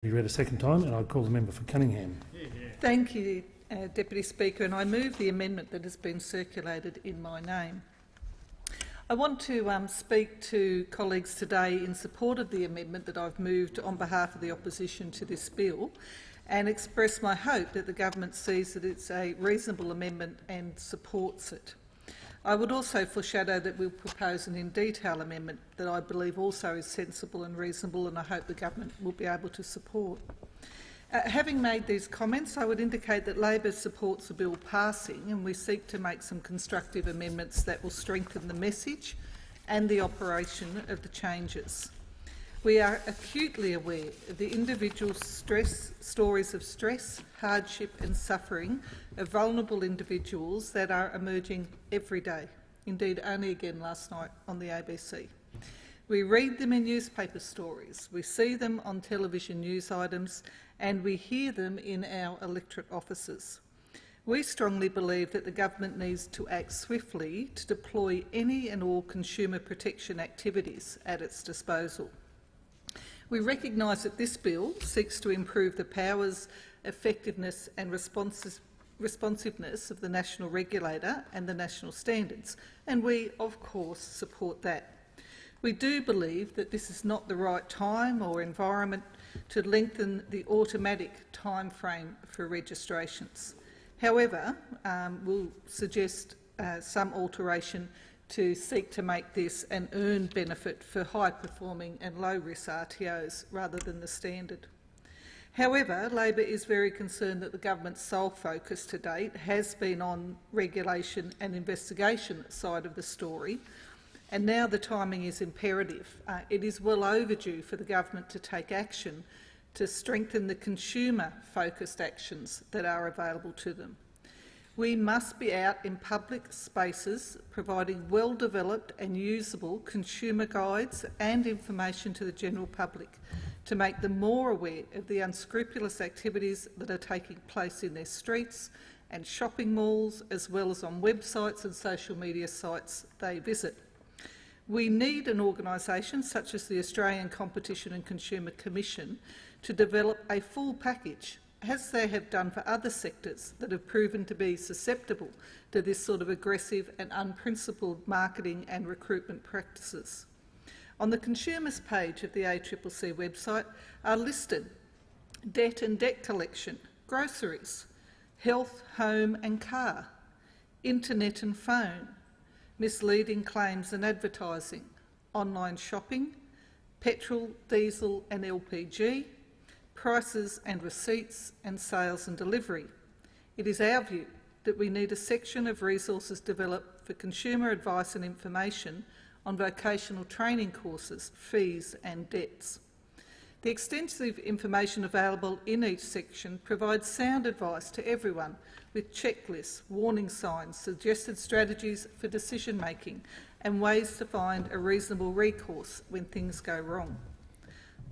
Be read a second time, and I call the member for Cunningham. Thank you, Deputy Speaker, and I move the amendment that has been circulated in my name. I want to speak to colleagues today in support of the amendment that I've moved on behalf of the opposition to this bill, and express my hope that the government sees that it's a reasonable amendment and supports it. I would also foreshadow that we'll propose an in-detail amendment that I believe also is sensible and reasonable, and I hope the government will be able to support. Having made these comments, I would indicate that Labor supports the bill passing, and we seek to make some constructive amendments that will strengthen the message and the operation of the changes. We are acutely aware of the individual stories of stress, hardship and suffering of vulnerable individuals that are emerging every day, indeed only again last night on the ABC. We read them in newspaper stories, we see them on television news items, and we hear them in our electorate offices. We strongly believe that the government needs to act swiftly to deploy any and all consumer protection activities at its disposal. We recognise that this bill seeks to improve the powers, effectiveness and responsiveness of the national regulator and the national standards, and we, of course, support that. We do believe that this is not the right time or environment to lengthen the automatic time frame for registrations. However, we'll suggest some alteration to seek to make this an earned benefit for high-performing and low-risk RTOs rather than the standard. However, Labor is very concerned that the government's sole focus to date has been on regulation and investigation side of the story, and now the timing is imperative. It is well overdue for the government to take action to strengthen the consumer-focused actions that are available to them. We must be out in public spaces providing well-developed and usable consumer guides and information to the general public to make them more aware of the unscrupulous activities that are taking place in their streets and shopping malls, as well as on websites and social media sites they visit. We need an organisation such as the Australian Competition and Consumer Commission to develop a full package, as they have done for other sectors that have proven to be susceptible to this sort of aggressive and unprincipled marketing and recruitment practices. On the consumers page of the ACCC website are listed debt and debt collection, groceries, health, home and car, internet and phone, misleading claims and advertising, online shopping, petrol, diesel and LPG, prices and receipts, and sales and delivery. It is our view that we need a section of resources developed for consumer advice and information on vocational training courses, fees and debts. The extensive information available in each section provides sound advice to everyone with checklists, warning signs, suggested strategies for decision-making and ways to find a reasonable recourse when things go wrong.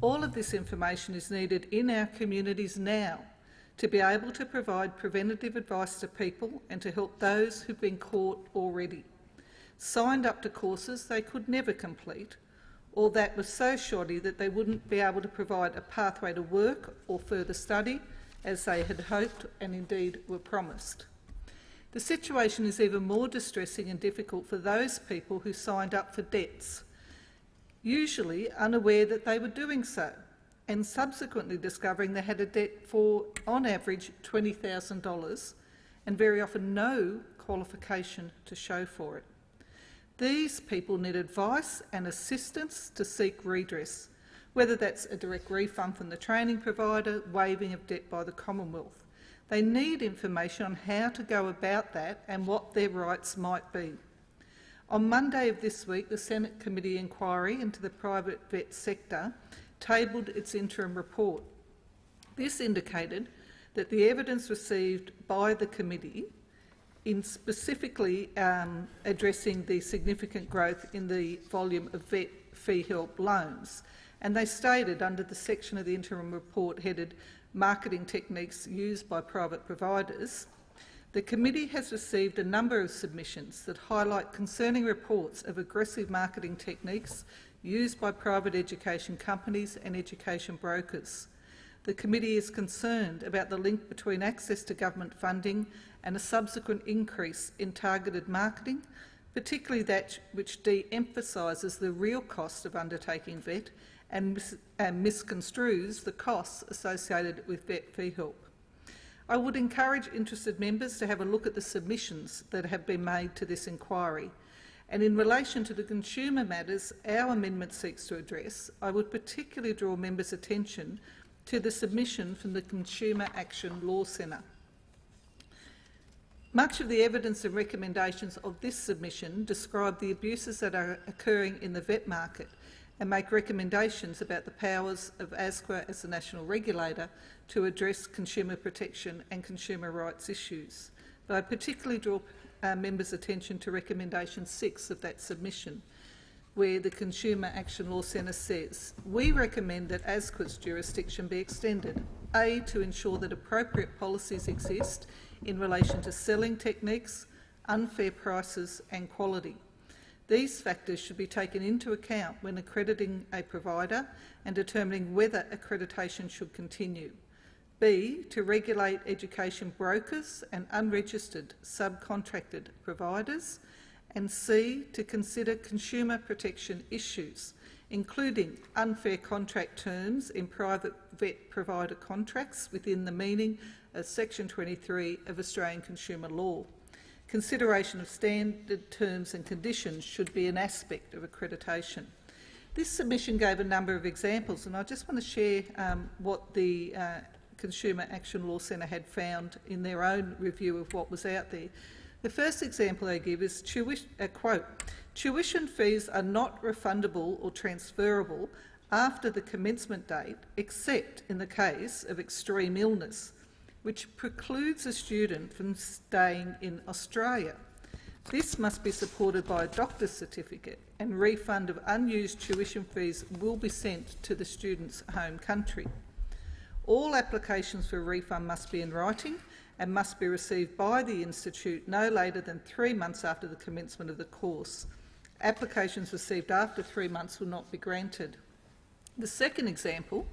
All of this information is needed in our communities now to be able to provide preventative advice to people and to help those who've been caught already, signed up to courses they could never complete, or that was so shoddy that they wouldn't be able to provide a pathway to work or further study as they had hoped and indeed were promised. The situation is even more distressing and difficult for those people who signed up for debts, usually unaware that they were doing so, and subsequently discovering they had a debt for, on average, $20,000, and very often no qualification to show for it. These people need advice and assistance to seek redress, whether that's a direct refund from the training provider, waiving of debt by the Commonwealth. They need information on how to go about that and what their rights might be. On Monday of this week, the Senate Committee Inquiry into the private vet sector tabled its interim report. This indicated that the evidence received by the committee in specifically addressing the significant growth in the volume of vet fee help loans, and they stated under the section of the interim report headed Marketing Techniques Used by Private Providers, the committee has received a number of submissions that highlight concerning reports of aggressive marketing techniques used by private education companies and education brokers. the committee is concerned about the link between access to government funding and a subsequent increase in targeted marketing, particularly that which de-emphasises the real cost of undertaking VET and misconstrues the costs associated with VET fee help. I would encourage interested members to have a look at the submissions that have been made to this inquiry. And in relation to the consumer matters our amendment seeks to address, I would particularly draw members' attention to the submission from the Consumer Action Law Centre. Much of the evidence and recommendations of this submission describe the abuses that are occurring in the VET market and make recommendations about the powers of ASQA as the national regulator to address consumer protection and consumer rights issues. But I particularly draw members' attention to recommendation 6 of that submission, where the Consumer Action Law Centre says, "We recommend that ASQA's jurisdiction be extended, A, to ensure that appropriate policies exist in relation to selling techniques, unfair prices and quality. These factors should be taken into account when accrediting a provider and determining whether accreditation should continue. B, to regulate education brokers and unregistered subcontracted providers. And C, to consider consumer protection issues, including unfair contract terms in private VET provider contracts within the meaning of Section 23 of Australian Consumer Law. Consideration of standard terms and conditions should be an aspect of accreditation." This submission gave a number of examples, and I just want to share what the Consumer Action Law Centre had found in their own review of what was out there. The first example they give is, quote, "Tuition fees are not refundable or transferable after the commencement date, except in the case of extreme illness, which precludes a student from staying in Australia. This must be supported by a doctor's certificate, and refund of unused tuition fees will be sent to the student's home country. All applications for refund must be in writing and must be received by the institute no later than 3 months after the commencement of the course. Applications received after 3 months will not be granted." The second example,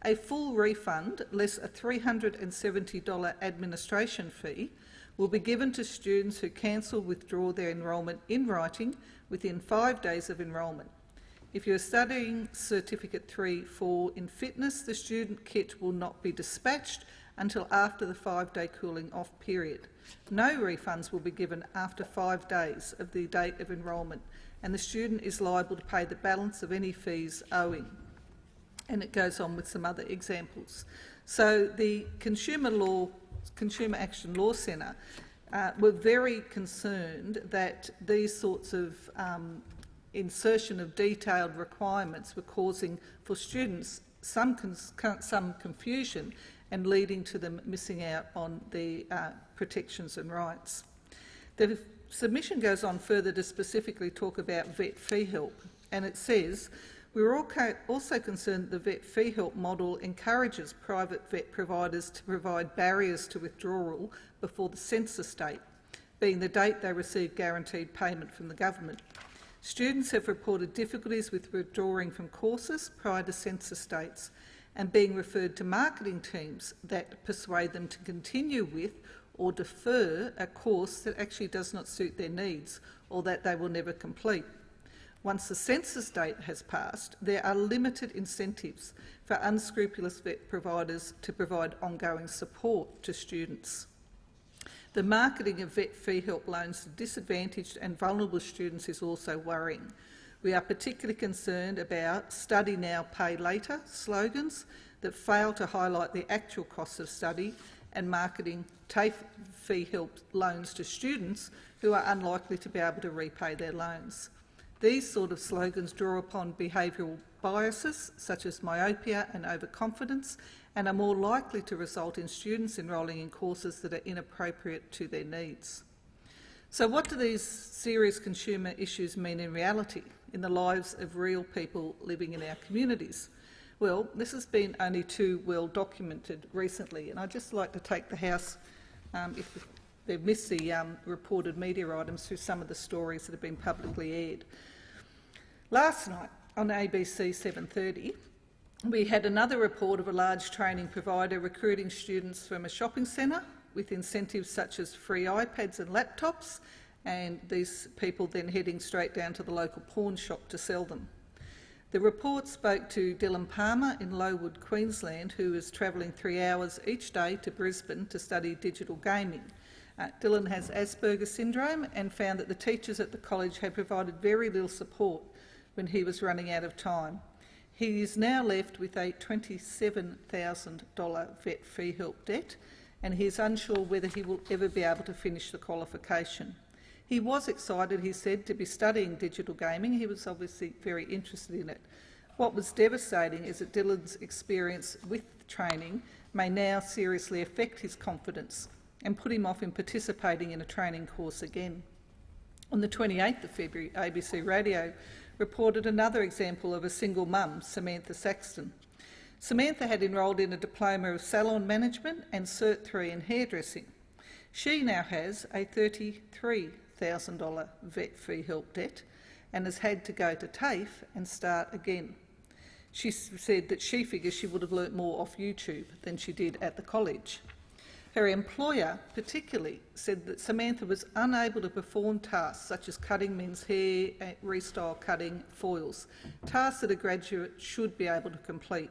a full refund less a $370 administration fee will be given to students who cancel withdraw their enrolment in writing within 5 days of enrolment. If you are studying Certificate 3-4 in fitness, the student kit will not be dispatched until after the 5-day cooling off period. No refunds will be given after 5 days of the date of enrolment, and the student is liable to pay the balance of any fees owing. And it goes on with some other examples. So the Consumer Action Law Centre were very concerned that these sorts of insertion of detailed requirements were causing for students some confusion and leading to them missing out on the protections and rights. The submission goes on further to specifically talk about VET fee help, and it says, "We were also concerned that the VET fee help model encourages private VET providers to provide barriers to withdrawal before the census date, being the date they receive guaranteed payment from the government. Students have reported difficulties with withdrawing from courses prior to census dates and being referred to marketing teams that persuade them to continue with or defer a course that actually does not suit their needs or that they will never complete. Once the census date has passed, there are limited incentives for unscrupulous VET providers to provide ongoing support to students. The marketing of VET fee help loans to disadvantaged and vulnerable students is also worrying. We are particularly concerned about study now, pay later slogans that fail to highlight the actual costs of study and marketing TAFE fee help loans to students who are unlikely to be able to repay their loans. These sort of slogans draw upon behavioural biases such as myopia and overconfidence and are more likely to result in students enrolling in courses that are inappropriate to their needs. So what do these serious consumer issues mean in reality, in the lives of real people living in our communities? Well, this has been only too well documented recently, and I'd just like to take the House, if they've missed the reported media items, through some of the stories that have been publicly aired. Last night on ABC 7:30, We had another report of a large training provider recruiting students from a shopping centre with incentives such as free iPads and laptops, and these people then heading straight down to the local pawn shop to sell them. The report spoke to Dylan Palmer in Lowood, Queensland, who is travelling 3 hours each day to Brisbane to study digital gaming. Dylan has Asperger's syndrome and found that the teachers at the college had provided very little support when he was running out of time. He is now left with a $27,000 vet fee help debt, and he is unsure whether he will ever be able to finish the qualification. He was excited, he said, to be studying digital gaming. He was obviously very interested in it. What was devastating is that Dylan's experience with training may now seriously affect his confidence and put him off in participating in a training course again. On the 28th of February, ABC Radio reported another example of a single mum, Samantha Saxton. Samantha had enrolled in a diploma of salon management and Cert 3 in hairdressing. She now has a $33,000 vet fee help debt and has had to go to TAFE and start again. She said that she figures she would have learnt more off YouTube than she did at the college. Her employer particularly said that Samantha was unable to perform tasks such as cutting men's hair, restyle cutting, foils, tasks that a graduate should be able to complete.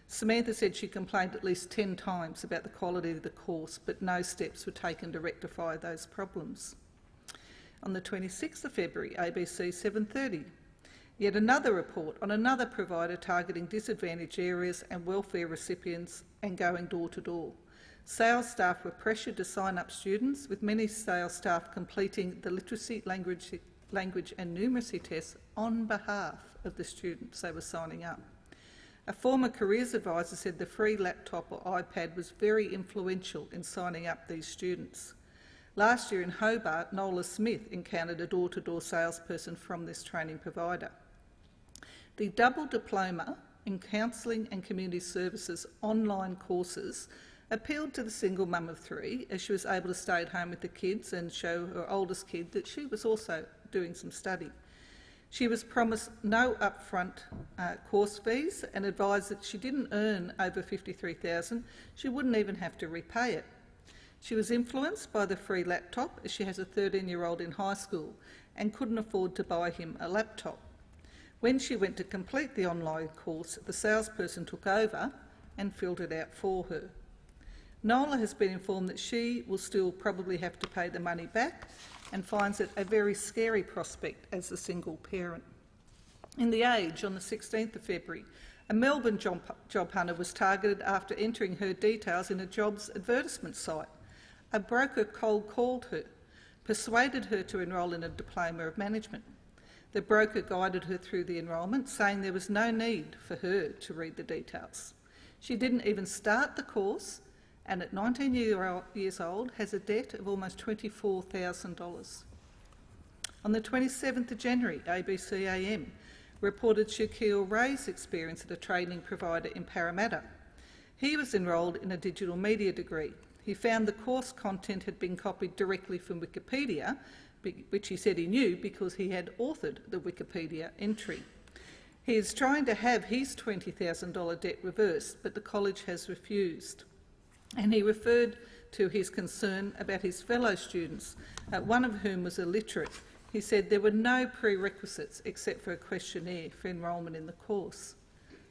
Samantha said she complained at least 10 times about the quality of the course, but no steps were taken to rectify those problems. On the 26th of February, ABC 7:30, yet another report on another provider targeting disadvantaged areas and welfare recipients and going door to door. Sales staff were pressured to sign up students, with many sales staff completing the literacy, language and numeracy tests on behalf of the students they were signing up. A former careers advisor said the free laptop or iPad was very influential in signing up these students. Last year in Hobart, Nola Smith encountered a door-to-door salesperson from this training provider. The double diploma in Counselling and Community Services online courses appealed to the single mum of 3, as she was able to stay at home with the kids and show her oldest kid that she was also doing some study. She was promised no upfront course fees and advised that she didn't earn over $53,000, she wouldn't even have to repay it. She was influenced by the free laptop, as she has a 13-year-old in high school and couldn't afford to buy him a laptop. When she went to complete the online course, the salesperson took over and filled it out for her. Nola has been informed that she will still probably have to pay the money back and finds it a very scary prospect as a single parent. In The Age, on the 16th of February, a Melbourne job hunter was targeted after entering her details in a jobs advertisement site. A broker cold called her, persuaded her to enrol in a diploma of management. The broker guided her through the enrolment, saying there was no need for her to read the details. She didn't even start the course, and at 19 years old has a debt of almost $24,000. On the 27th of January, ABC AM reported Shaquille Ray's experience at a training provider in Parramatta. He was enrolled in a digital media degree. He found the course content had been copied directly from Wikipedia, which he said he knew because he had authored the Wikipedia entry. He is trying to have his $20,000 debt reversed, but the college has refused. And he referred to his concern about his fellow students, one of whom was illiterate. He said there were no prerequisites except for a questionnaire for enrolment in the course.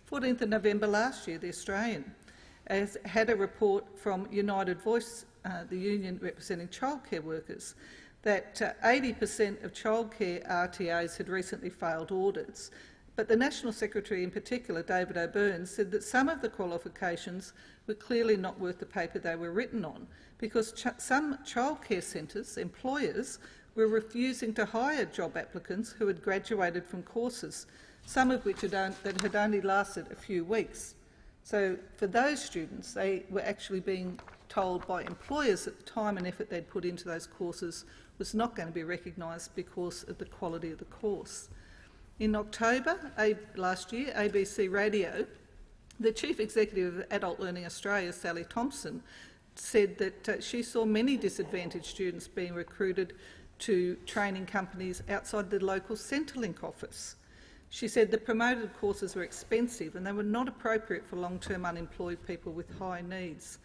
14th of November last year, The Australian has had a report from United Voice, the union representing childcare workers, that 80% of childcare RTAs had recently failed audits. But the National Secretary in particular, David O'Byrne, said that some of the qualifications were clearly not worth the paper they were written on, because some childcare centres, employers, were refusing to hire job applicants who had graduated from courses, some of which that had only lasted a few weeks. So for those students, they were actually being told by employers that the time and effort they'd put into those courses was not going to be recognised because of the quality of the course. In October last year, ABC Radio, the Chief Executive of Adult Learning Australia, Sally Thompson, said that she saw many disadvantaged students being recruited to training companies outside the local Centrelink office. She said the promoted courses were expensive and they were not appropriate for long-term unemployed people with high needs.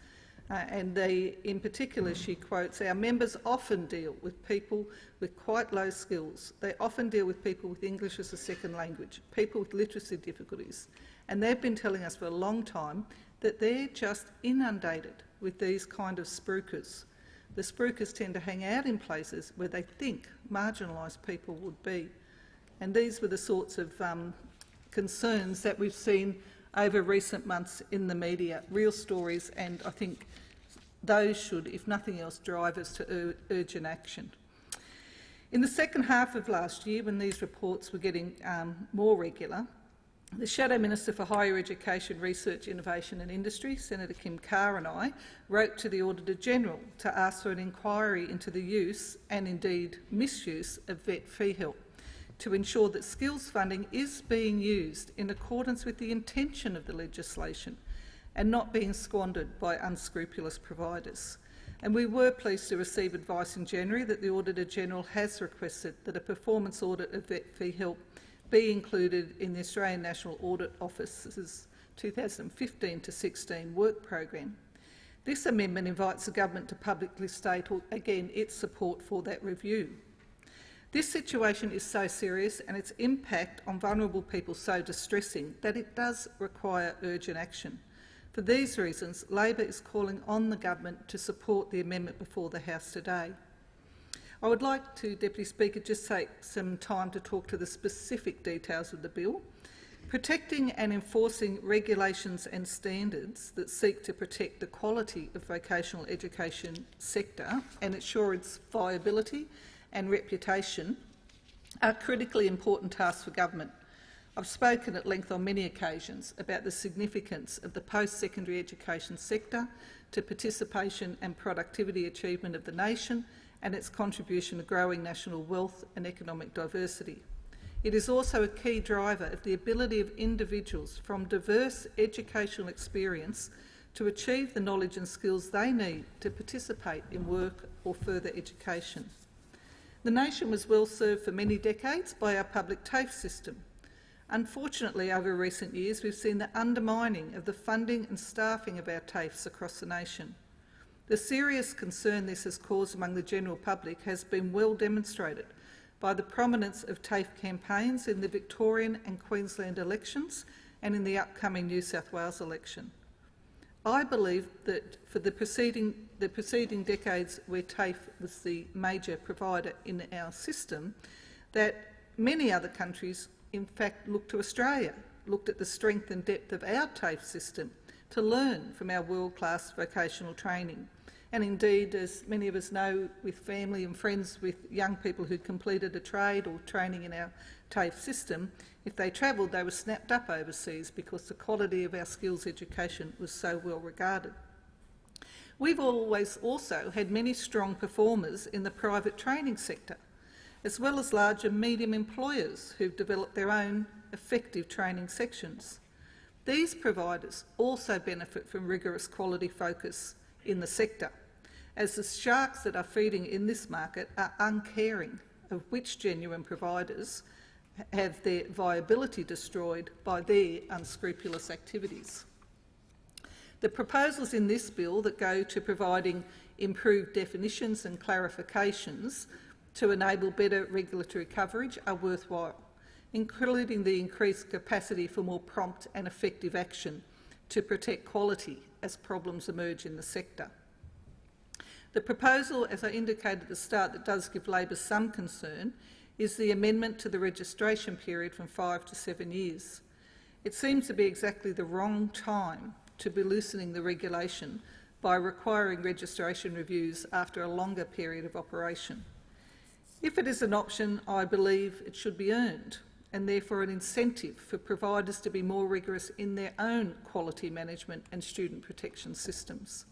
In particular, she quotes, "Our members often deal with people with quite low skills. They often deal with people with English as a second language, people with literacy difficulties, and they've been telling us for a long time that they're just inundated with these kind of spruikers. The spruikers tend to hang out in places where they think marginalised people would be." And these were the sorts of concerns that we've seen over recent months in the media, real stories, and I think those should, if nothing else, drive us to urgent action. In the second half of last year, when these reports were getting more regular, the Shadow Minister for Higher Education, Research, Innovation and Industry, Senator Kim Carr, and I wrote to the Auditor-General to ask for an inquiry into the use and indeed misuse of vet fee help to ensure that skills funding is being used in accordance with the intention of the legislation and not being squandered by unscrupulous providers. And we were pleased to receive advice in January that the Auditor-General has requested that a performance audit of vet fee help be included in the Australian National Audit Office's 2015 to 16 work program. This amendment invites the government to publicly state, again, its support for that review. This situation is so serious and its impact on vulnerable people so distressing that it does require urgent action. For these reasons, Labor is calling on the government to support the amendment before the House today. I would like to, Deputy Speaker, just take some time to talk to the specific details of the bill. Protecting and enforcing regulations and standards that seek to protect the quality of vocational education sector and ensure its viability and reputation are critically important tasks for government. I've spoken at length on many occasions about the significance of the post-secondary education sector to participation and productivity achievement of the nation and its contribution to growing national wealth and economic diversity. It is also a key driver of the ability of individuals from diverse educational experience to achieve the knowledge and skills they need to participate in work or further education. The nation was well served for many decades by our public TAFE system. Unfortunately, over recent years, we've seen the undermining of the funding and staffing of our TAFEs across the nation. The serious concern this has caused among the general public has been well demonstrated by the prominence of TAFE campaigns in the Victorian and Queensland elections and in the upcoming New South Wales election. I believe that for the preceding decades where TAFE was the major provider in our system, that many other countries in fact looked to Australia, looked at the strength and depth of our TAFE system to learn from our world-class vocational training. And indeed, as many of us know, with family and friends with young people who completed a trade or training in our TAFE system, if they travelled, they were snapped up overseas because the quality of our skills education was so well regarded. We've always also had many strong performers in the private training sector, as well as large and medium employers who've developed their own effective training sections. These providers also benefit from rigorous quality focus in the sector, as the sharks that are feeding in this market are uncaring of which genuine providers have their viability destroyed by their unscrupulous activities. The proposals in this bill that go to providing improved definitions and clarifications to enable better regulatory coverage are worthwhile, including the increased capacity for more prompt and effective action to protect quality as problems emerge in the sector. The proposal, as I indicated at the start, that does give Labor some concern is the amendment to the registration period from 5 to 7 years. It seems to be exactly the wrong time to be loosening the regulation by requiring registration reviews after a longer period of operation. If it is an option, I believe it should be earned, and therefore an incentive for providers to be more rigorous in their own quality management and student protection systems.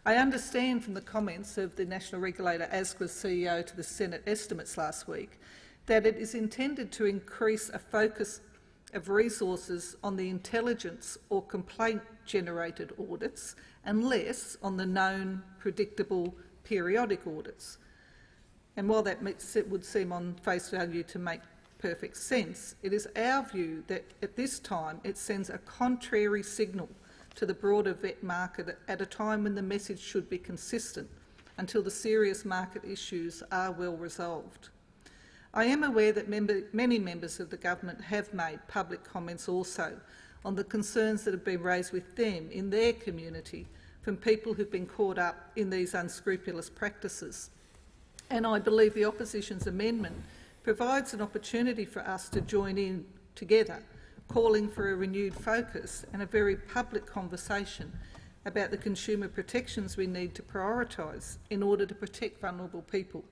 I understand from the comments of the National Regulator, ASQA's CEO, to the Senate estimates last week, that it is intended to increase a focus of resources on the intelligence or complaint-generated audits and less on the known, predictable, periodic audits. And while that would seem on face value to make perfect sense, it is our view that at this time it sends a contrary signal to the broader vet market at a time when the message should be consistent until the serious market issues are well resolved. I am aware that many members of the government have made public comments also on the concerns that have been raised with them in their community from people who've been caught up in these unscrupulous practices. And I believe the opposition's amendment provides an opportunity for us to join in together, calling for a renewed focus and a very public conversation about the consumer protections we need to prioritise in order to protect vulnerable people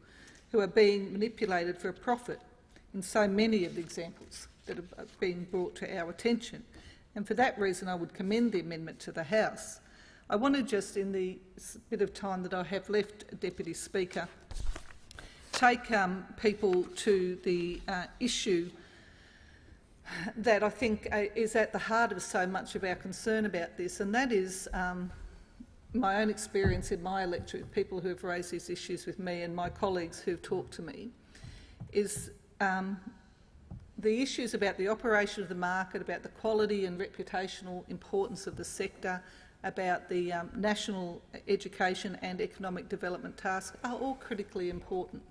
who are being manipulated for a profit in so many of the examples that have been brought to our attention. And for that reason I would commend the amendment to the House. I want to just, in the bit of time that I have left, Deputy Speaker, take people to the issue that I think is at the heart of so much of our concern about this, and that is my own experience in my electorate, people who have raised these issues with me and my colleagues who have talked to me, is the issues about the operation of the market, about the quality and reputational importance of the sector, about the national education and economic development task are all critically important.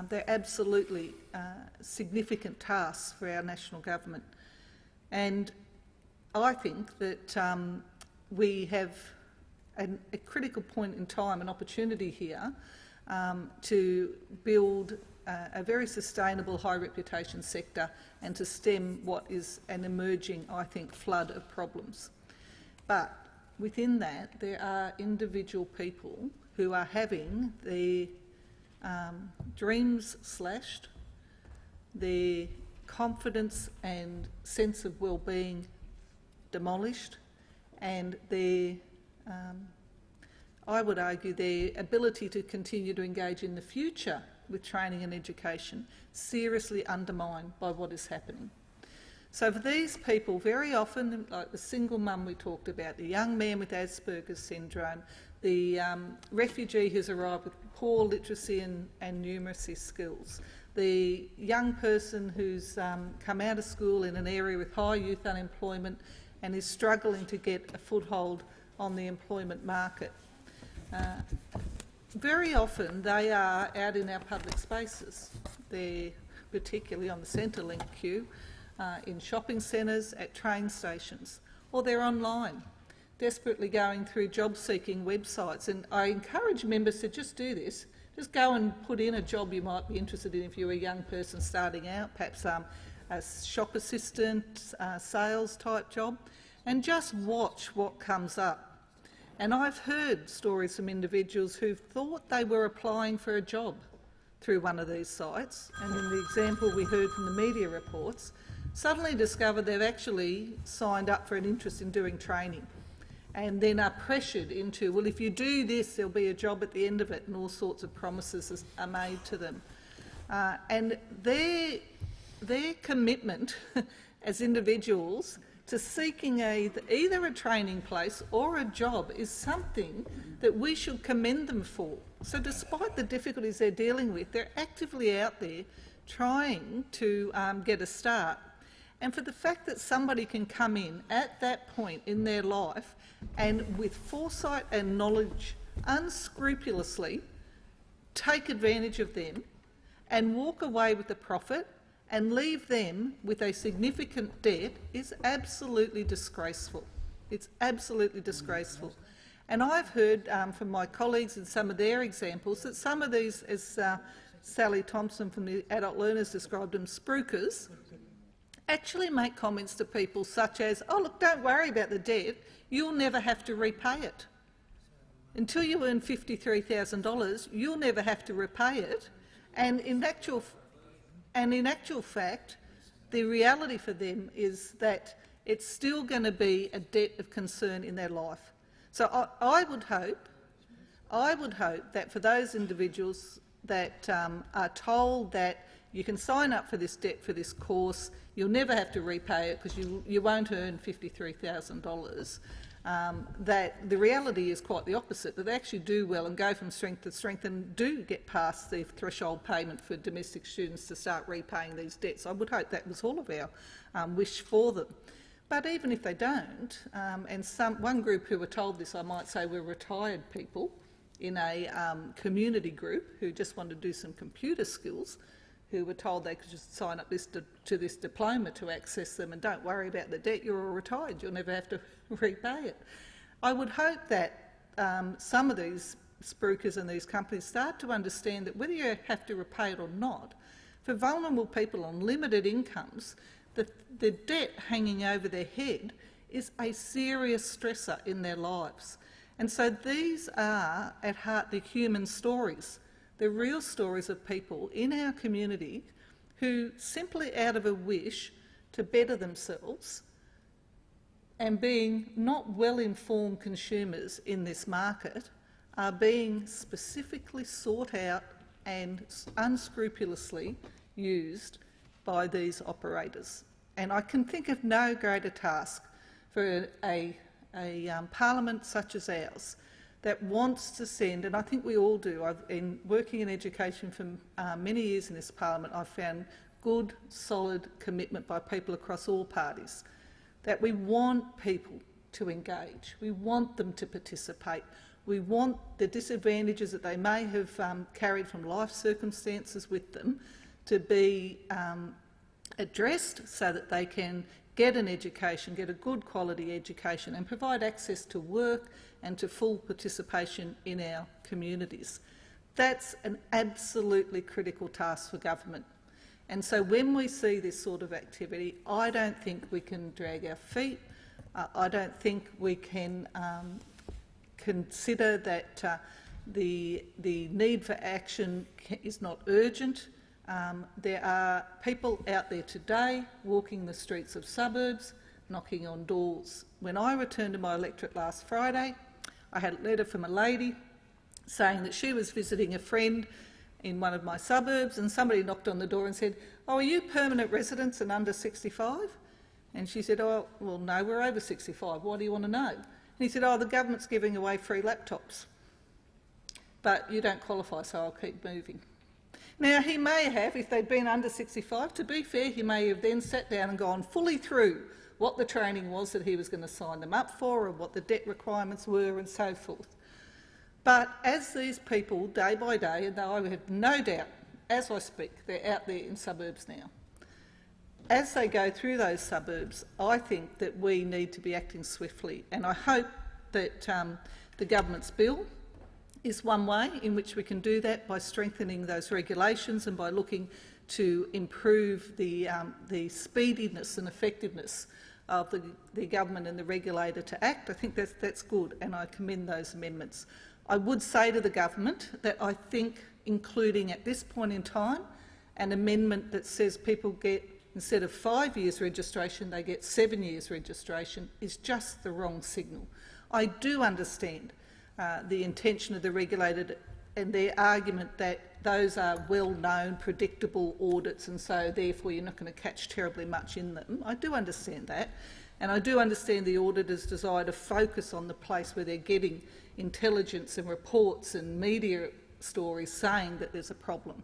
They're absolutely significant tasks for our national government. And I think that we have a critical point in time, an opportunity here to build a very sustainable high reputation sector and to stem what is an emerging, I think, flood of problems. But within that, there are individual people who are having their dreams slashed, their confidence and sense of well-being demolished, and their, I would argue, their ability to continue to engage in the future with training and education seriously undermined by what is happening. So for these people, very often, like the single mum we talked about, the young man with Asperger's syndrome, the refugee who's arrived with poor literacy and numeracy skills, the young person who's come out of school in an area with high youth unemployment and is struggling to get a foothold on the employment market. Very often they are out in our public spaces. They're particularly on the Centrelink queue, in shopping centres, at train stations, or they're online, desperately going through job-seeking websites. And I encourage members to just do this. Just go and put in a job you might be interested in if you're a young person starting out, perhaps a shop assistant, sales type job, and just watch what comes up. And I've heard stories from individuals who've thought they were applying for a job through one of these sites, and in the example we heard from the media reports, suddenly discover they've actually signed up for an interest in doing training, and then are pressured into, well, if you do this, there'll be a job at the end of it, and all sorts of promises are made to them. And their commitment as individuals to seeking either a training place or a job is something that we should commend them for. So despite the difficulties they're dealing with, they're actively out there trying to get a start. And for the fact that somebody can come in at that point in their life and with foresight and knowledge unscrupulously take advantage of them and walk away with the profit and leave them with a significant debt is absolutely disgraceful. It's absolutely disgraceful. And I've heard from my colleagues in some of their examples that some of these, as Sally Thompson from the Adult Learners described them, spruikers, actually make comments to people such as, oh look, don't worry about the debt, you'll never have to repay it. Until you earn $53,000, you'll never have to repay it. And in actual fact, the reality for them is that it's still going to be a debt of concern in their life. So I would hope that for those individuals that are told that you can sign up for this debt for this course, you'll never have to repay it because you won't earn $53,000, that the reality is quite the opposite, that they actually do well and go from strength to strength and do get past the threshold payment for domestic students to start repaying these debts. I would hope that was all of our wish for them. But even if they don't, and one group who were told this, I might say, were retired people in a community group who just wanted to do some computer skills, who were told they could just sign up to this diploma to access them and don't worry about the debt, you're all retired, you'll never have to repay it. I would hope that some of these spruikers and these companies start to understand that whether you have to repay it or not, for vulnerable people on limited incomes, the debt hanging over their head is a serious stressor in their lives. And so these are, at heart, the human stories, the real stories of people in our community who, simply out of a wish to better themselves and being not well-informed consumers in this market, are being specifically sought out and unscrupulously used by these operators. And I can think of no greater task for a parliament such as ours that wants to send, and I think we all do. I've been working in education for many years in this parliament. I've found good, solid commitment by people across all parties that we want people to engage. We want them to participate. We want the disadvantages that they may have carried from life circumstances with them to be addressed so that they can get an education, get a good quality education and provide access to work and to full participation in our communities. That's an absolutely critical task for government. And so when we see this sort of activity, I don't think we can drag our feet. I don't think we can consider that the need for action is not urgent. There are people out there today walking the streets of suburbs, knocking on doors. When I returned to my electorate last Friday, I had a letter from a lady saying that she was visiting a friend in one of my suburbs and somebody knocked on the door and said, "Oh, are you permanent residents and under 65? And she said, "Oh, well, no, we're over 65. What do you want to know?" And he said, "Oh, the government's giving away free laptops. But you don't qualify, so I'll keep moving." Now, he may have, if they'd been under 65, to be fair, he may have then sat down and gone fully through what the training was that he was going to sign them up for and what the debt requirements were and so forth. But as these people, day by day, and I have no doubt, as I speak, they're out there in suburbs now, as they go through those suburbs, I think that we need to be acting swiftly. And I hope that the government's bill is one way in which we can do that, by strengthening those regulations and by looking to improve the speediness and effectiveness of the government and the regulator to act. I think that's good, and I commend those amendments. I would say to the government that I think including at this point in time an amendment that says people get, instead of 5 years registration, they get 7 years registration is just the wrong signal. I do understand the intention of the regulator and their argument that those are well-known, predictable audits and so therefore you're not going to catch terribly much in them. I do understand that, and I do understand the auditors' desire to focus on the place where they're getting intelligence and reports and media stories saying that there's a problem.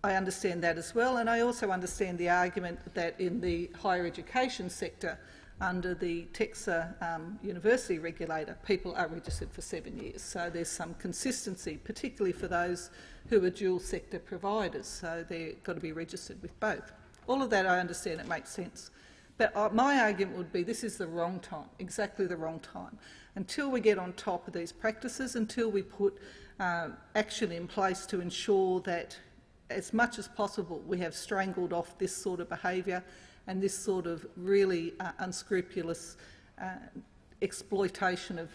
I understand that as well, and I also understand the argument that in the higher education sector, under the TEXA university regulator, people are registered for 7 years. So there's some consistency, particularly for those who are dual sector providers. So they've got to be registered with both. All of that I understand, it makes sense. But my argument would be this is the wrong time, exactly the wrong time. Until we get on top of these practices, until we put action in place to ensure that as much as possible we have strangled off this sort of behaviour and this sort of really unscrupulous exploitation of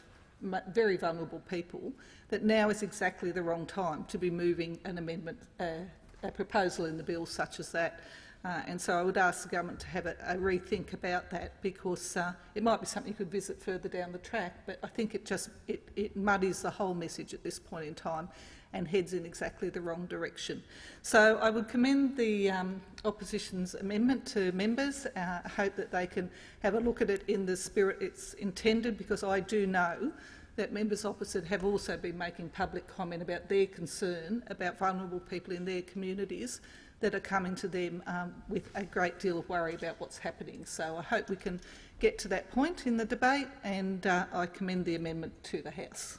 very vulnerable people, that now is exactly the wrong time to be moving an amendment, a proposal in the bill such as that. And so I would ask the government to have a rethink about that, because it might be something you could visit further down the track, but I think it muddies the whole message at this point in time and heads in exactly the wrong direction. So I would commend the opposition's amendment to members. I hope that they can have a look at it in the spirit it's intended, because I do know that members opposite have also been making public comment about their concern about vulnerable people in their communities that are coming to them with a great deal of worry about what's happening. So I hope we can get to that point in the debate, and I commend the amendment to the House.